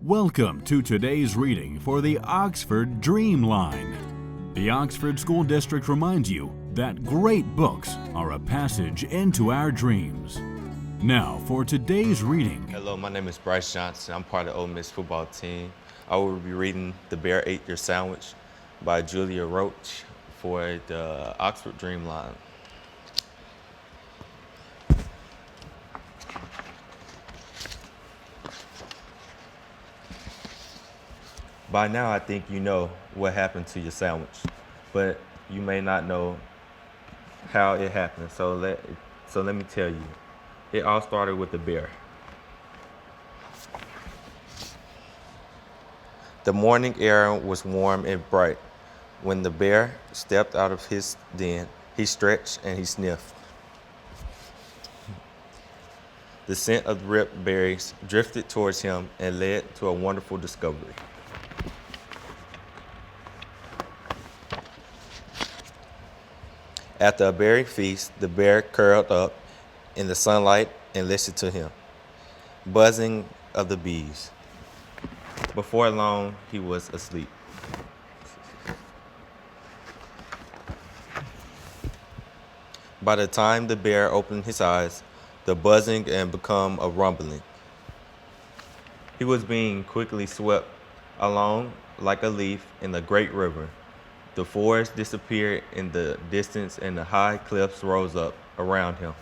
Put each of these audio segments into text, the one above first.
Welcome to today's reading for the Oxford Dreamline. The Oxford School District reminds you that great books are a passage into our dreams. Now for today's reading. Hello, my name is Brice Johnson. I'm part of the Ole Miss football team. I will be reading The Bear Ate Your Sandwich by Julia Roach for the Oxford Dreamline. By now, I think you know what happened to your sandwich, but you may not know how it happened. So let me tell you. It all started with the bear. The morning air was warm and bright. When the bear stepped out of his den, he stretched and he sniffed. The scent of ripe berries drifted towards him and led to a wonderful discovery. After a berry feast, the bear curled up in the sunlight and listened to him, buzzing of the bees. Before long, he was asleep. By the time the bear opened his eyes, the buzzing had become a rumbling. He was being quickly swept along like a leaf in the great river. The forest disappeared in the distance and the high cliffs rose up around him.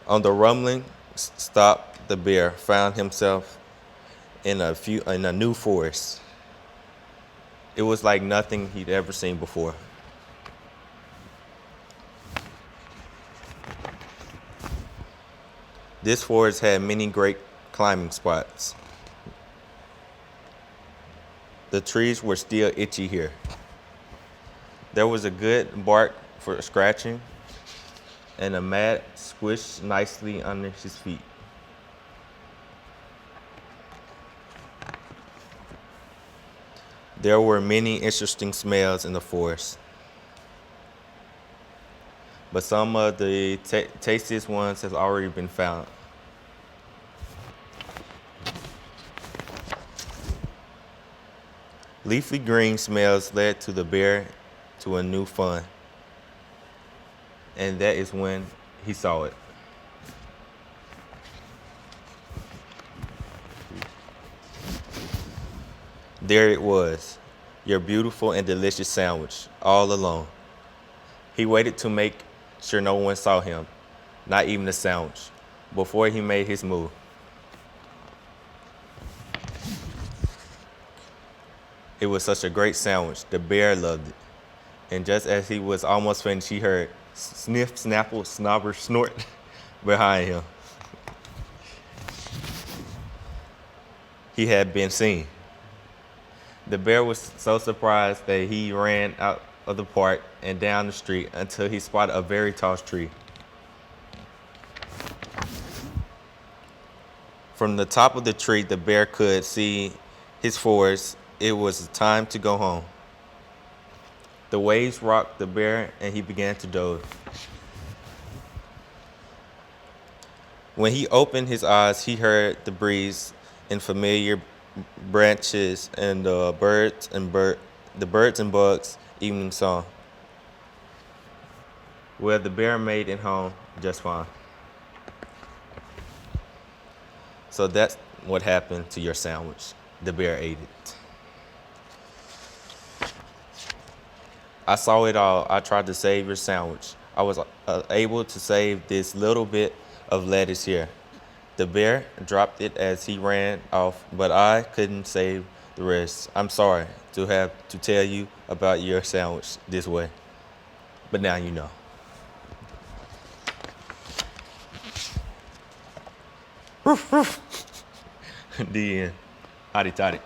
On the rumbling stop, the bear found himself in a new forest. It was like nothing he'd ever seen before. This forest had many great climbing spots. The trees were still itchy here. There was a good bark for scratching, and a mat squished nicely under his feet. There were many interesting smells in the forest, but some of the tastiest ones have already been found. Leafy green smells led to the bear to a new fun, and that is when he saw it. There it was, your beautiful and delicious sandwich, all alone. He waited to make sure no one saw him, not even the sandwich, before he made his move. It was such a great sandwich. The bear loved it. And just as he was almost finished, he heard sniff, snapple, snobber, snort behind him. He had been seen. The bear was so surprised that he ran out of the park and down the street until he spotted a very tall tree. From the top of the tree, the bear could see his forest. It was time to go home. The waves rocked the bear and he began to doze. When he opened his eyes, he heard the breeze in familiar branches and the birds and bugs evening song. Well, the bear made it home just fine. So that's what happened to your sandwich. The bear ate it. I saw it all. I tried to save your sandwich. I was able to save this little bit of lettuce here. The bear dropped it as he ran off, but I couldn't save the rest. I'm sorry to have to tell you about your sandwich this way, but now you know. Roof, roof. The end. Hotty toddy.